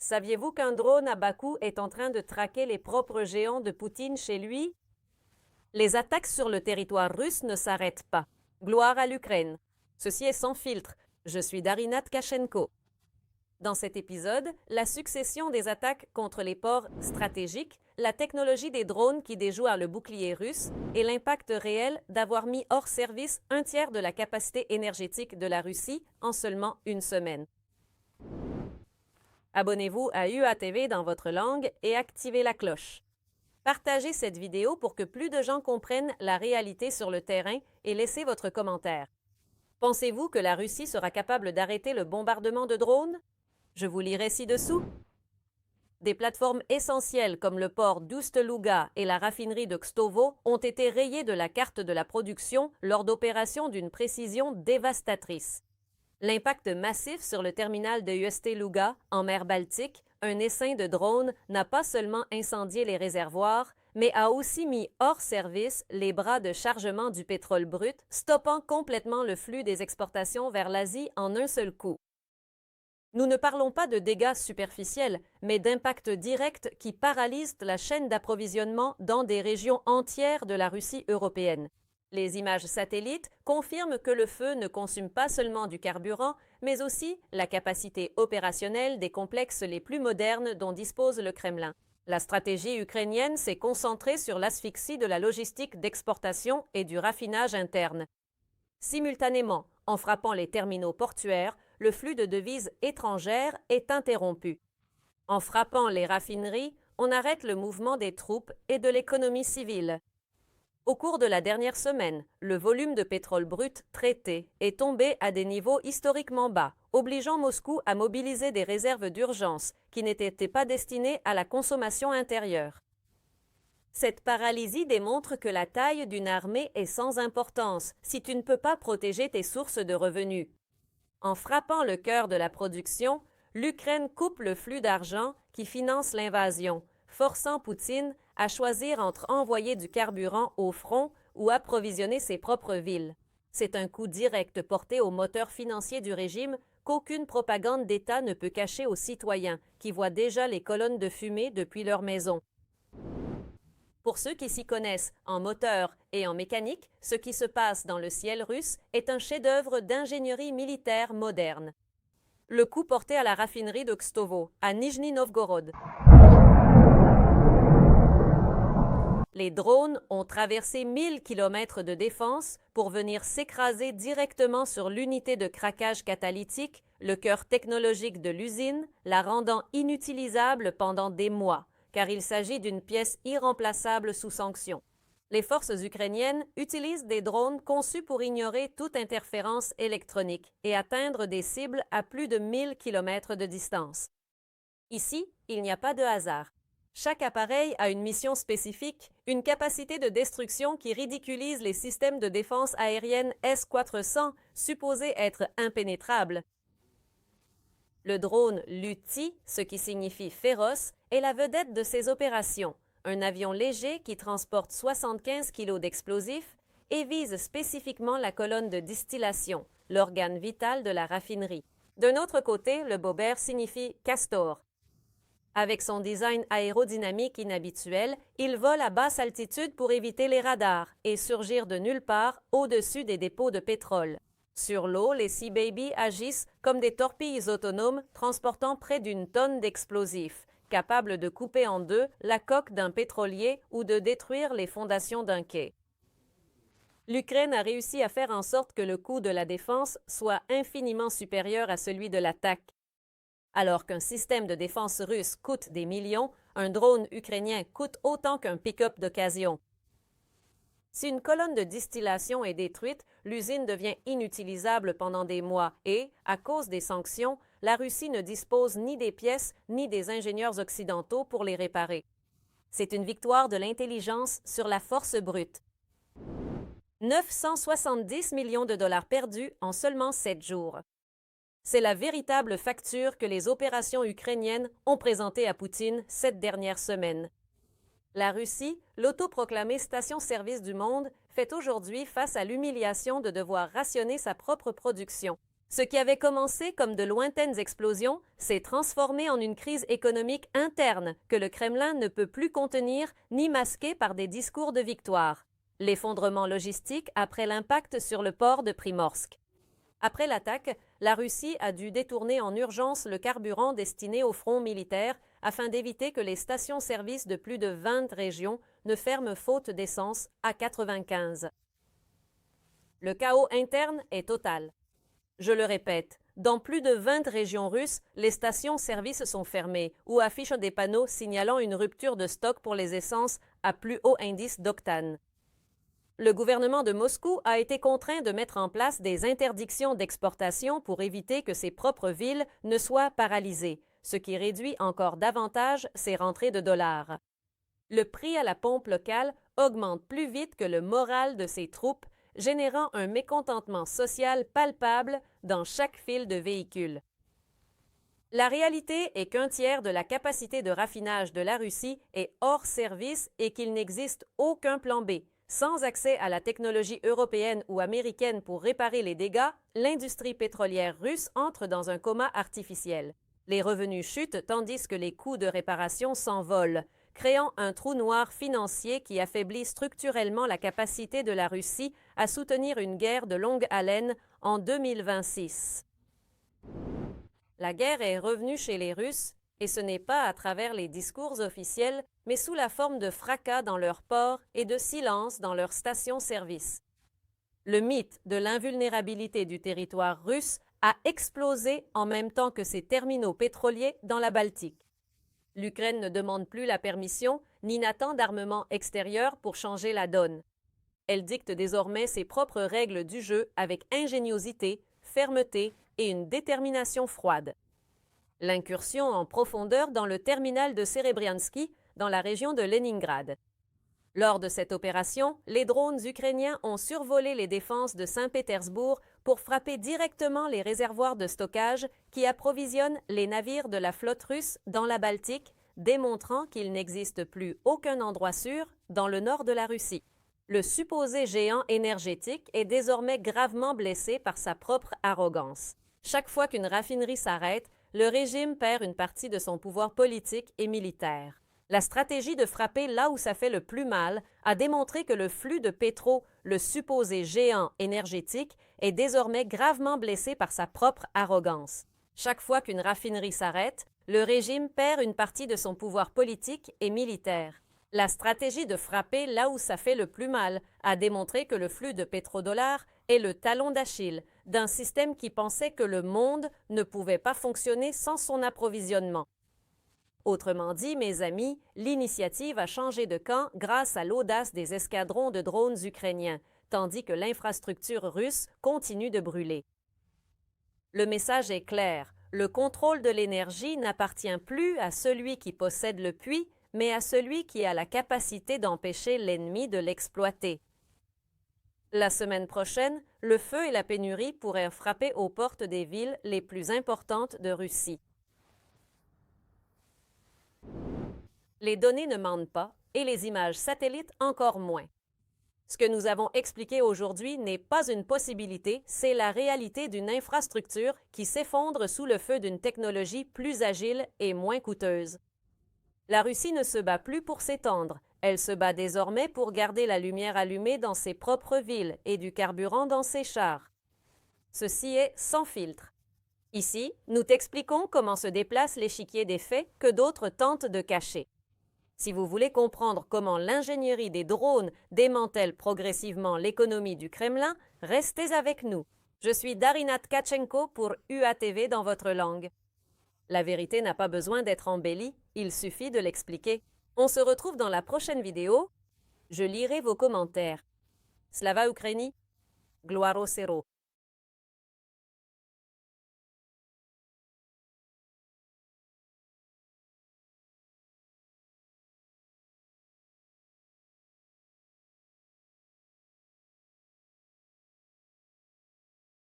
Saviez-vous qu'un drone à bas coût est en train de traquer les propres géants de Poutine chez lui? Les attaques sur le territoire russe ne s'arrêtent pas. Gloire à l'Ukraine. Ceci est Sans filtre. Je suis Darina Tkachenko. Dans cet épisode, la succession des attaques contre les ports stratégiques, la technologie des drones qui déjoue le bouclier russe et l'impact réel d'avoir mis hors service un tiers de la capacité énergétique de la Russie en seulement une semaine. Abonnez-vous à UATV dans votre langue et activez la cloche. Partagez cette vidéo pour que plus de gens comprennent la réalité sur le terrain et laissez votre commentaire. Pensez-vous que la Russie sera capable d'arrêter le bombardement de drones? Je vous lirai ci-dessous. Des plateformes essentielles comme le port d'Ust-Luga et la raffinerie de Kstovo ont été rayées de la carte de la production lors d'opérations d'une précision dévastatrice. L'impact massif sur le terminal de Ust-Luga, en mer Baltique, un essaim de drones n'a pas seulement incendié les réservoirs, mais a aussi mis hors service les bras de chargement du pétrole brut, stoppant complètement le flux des exportations vers l'Asie en un seul coup. Nous ne parlons pas de dégâts superficiels, mais d'impacts directs qui paralysent la chaîne d'approvisionnement dans des régions entières de la Russie européenne. Les images satellites confirment que le feu ne consume pas seulement du carburant, mais aussi la capacité opérationnelle des complexes les plus modernes dont dispose le Kremlin. La stratégie ukrainienne s'est concentrée sur l'asphyxie de la logistique d'exportation et du raffinage interne. Simultanément, en frappant les terminaux portuaires, le flux de devises étrangères est interrompu. En frappant les raffineries, on arrête le mouvement des troupes et de l'économie civile. Au cours de la dernière semaine, le volume de pétrole brut traité est tombé à des niveaux historiquement bas, obligeant Moscou à mobiliser des réserves d'urgence qui n'étaient pas destinées à la consommation intérieure. Cette paralysie démontre que la taille d'une armée est sans importance si tu ne peux pas protéger tes sources de revenus. En frappant le cœur de la production, l'Ukraine coupe le flux d'argent qui finance l'invasion, forçant Poutine à choisir entre envoyer du carburant au front ou approvisionner ses propres villes. C'est un coup direct porté au moteur financier du régime qu'aucune propagande d'État ne peut cacher aux citoyens qui voient déjà les colonnes de fumée depuis leur maison. Pour ceux qui s'y connaissent en moteur et en mécanique, ce qui se passe dans le ciel russe est un chef-d'œuvre d'ingénierie militaire moderne. Le coup porté à la raffinerie de Kstovo, à Nijni Novgorod. Les drones ont traversé 1000 km de défense pour venir s'écraser directement sur l'unité de craquage catalytique, le cœur technologique de l'usine, la rendant inutilisable pendant des mois, car il s'agit d'une pièce irremplaçable sous sanction. Les forces ukrainiennes utilisent des drones conçus pour ignorer toute interférence électronique et atteindre des cibles à plus de 1000 km de distance. Ici, il n'y a pas de hasard. Chaque appareil a une mission spécifique, une capacité de destruction qui ridiculise les systèmes de défense aérienne S-400, supposés être impénétrables. Le drone Luti, ce qui signifie féroce, est la vedette de ces opérations, un avion léger qui transporte 75 kg d'explosifs et vise spécifiquement la colonne de distillation, l'organe vital de la raffinerie. D'un autre côté, le Bober signifie castor. Avec son design aérodynamique inhabituel, il vole à basse altitude pour éviter les radars et surgir de nulle part au-dessus des dépôts de pétrole. Sur l'eau, les Sea Baby agissent comme des torpilles autonomes transportant près d'une tonne d'explosifs, capables de couper en deux la coque d'un pétrolier ou de détruire les fondations d'un quai. L'Ukraine a réussi à faire en sorte que le coût de la défense soit infiniment supérieur à celui de l'attaque. Alors qu'un système de défense russe coûte des millions, un drone ukrainien coûte autant qu'un pick-up d'occasion. Si une colonne de distillation est détruite, l'usine devient inutilisable pendant des mois et, à cause des sanctions, la Russie ne dispose ni des pièces ni des ingénieurs occidentaux pour les réparer. C'est une victoire de l'intelligence sur la force brute. 970 millions de dollars perdus en seulement 7 jours. C'est la véritable facture que les opérations ukrainiennes ont présentée à Poutine cette dernière semaine. La Russie, l'autoproclamée station-service du monde, fait aujourd'hui face à l'humiliation de devoir rationner sa propre production. Ce qui avait commencé comme de lointaines explosions s'est transformé en une crise économique interne que le Kremlin ne peut plus contenir ni masquer par des discours de victoire. L'effondrement logistique après l'impact sur le port de Primorsk. Après l'attaque, la Russie a dû détourner en urgence le carburant destiné au front militaire afin d'éviter que les stations-service de plus de 20 régions ne ferment faute d'essence à 95. Le chaos interne est total. Je le répète, dans plus de 20 régions russes, les stations-service sont fermées ou affichent des panneaux signalant une rupture de stock pour les essences à plus haut indice d'octane. Le gouvernement de Moscou a été contraint de mettre en place des interdictions d'exportation pour éviter que ses propres villes ne soient paralysées, ce qui réduit encore davantage ses rentrées de dollars. Le prix à la pompe locale augmente plus vite que le moral de ses troupes, générant un mécontentement social palpable dans chaque file de véhicules. La réalité est qu'un tiers de la capacité de raffinage de la Russie est hors service et qu'il n'existe aucun plan B. Sans accès à la technologie européenne ou américaine pour réparer les dégâts, l'industrie pétrolière russe entre dans un coma artificiel. Les revenus chutent tandis que les coûts de réparation s'envolent, créant un trou noir financier qui affaiblit structurellement la capacité de la Russie à soutenir une guerre de longue haleine en 2026. La guerre est revenue chez les Russes, et ce n'est pas à travers les discours officiels, mais sous la forme de fracas dans leurs ports et de silence dans leurs stations-service. Le mythe de l'invulnérabilité du territoire russe a explosé en même temps que ses terminaux pétroliers dans la Baltique. L'Ukraine ne demande plus la permission ni n'attend d'armement extérieur pour changer la donne. Elle dicte désormais ses propres règles du jeu avec ingéniosité, fermeté et une détermination froide. L'incursion en profondeur dans le terminal de Serebriansky, dans la région de Leningrad. Lors de cette opération, les drones ukrainiens ont survolé les défenses de Saint-Pétersbourg pour frapper directement les réservoirs de stockage qui approvisionnent les navires de la flotte russe dans la Baltique, démontrant qu'il n'existe plus aucun endroit sûr dans le nord de la Russie. Le supposé géant énergétique est désormais gravement blessé par sa propre arrogance. Chaque fois qu'une raffinerie s'arrête, le régime perd une partie de son pouvoir politique et militaire. La stratégie de frapper là où ça fait le plus mal a démontré que le flux de pétrole, le supposé géant énergétique, est désormais gravement blessé par sa propre arrogance. Chaque fois qu'une raffinerie s'arrête, le régime perd une partie de son pouvoir politique et militaire. La stratégie de frapper là où ça fait le plus mal a démontré que le flux de pétrodollars est le talon d'Achille d'un système qui pensait que le monde ne pouvait pas fonctionner sans son approvisionnement. Autrement dit, mes amis, l'initiative a changé de camp grâce à l'audace des escadrons de drones ukrainiens, tandis que l'infrastructure russe continue de brûler. Le message est clair, le contrôle de l'énergie n'appartient plus à celui qui possède le puits, mais à celui qui a la capacité d'empêcher l'ennemi de l'exploiter. La semaine prochaine, le feu et la pénurie pourraient frapper aux portes des villes les plus importantes de Russie. Les données ne mentent pas et les images satellites encore moins. Ce que nous avons expliqué aujourd'hui n'est pas une possibilité, c'est la réalité d'une infrastructure qui s'effondre sous le feu d'une technologie plus agile et moins coûteuse. La Russie ne se bat plus pour s'étendre, elle se bat désormais pour garder la lumière allumée dans ses propres villes et du carburant dans ses chars. Ceci est sans filtre. Ici, nous t'expliquons comment se déplace l'échiquier des faits que d'autres tentent de cacher. Si vous voulez comprendre comment l'ingénierie des drones démantèle progressivement l'économie du Kremlin, restez avec nous. Je suis Darina Tkachenko pour UATV dans votre langue. La vérité n'a pas besoin d'être embellie, il suffit de l'expliquer. On se retrouve dans la prochaine vidéo. Je lirai vos commentaires. Slava Ukraini, Gloire au Sero.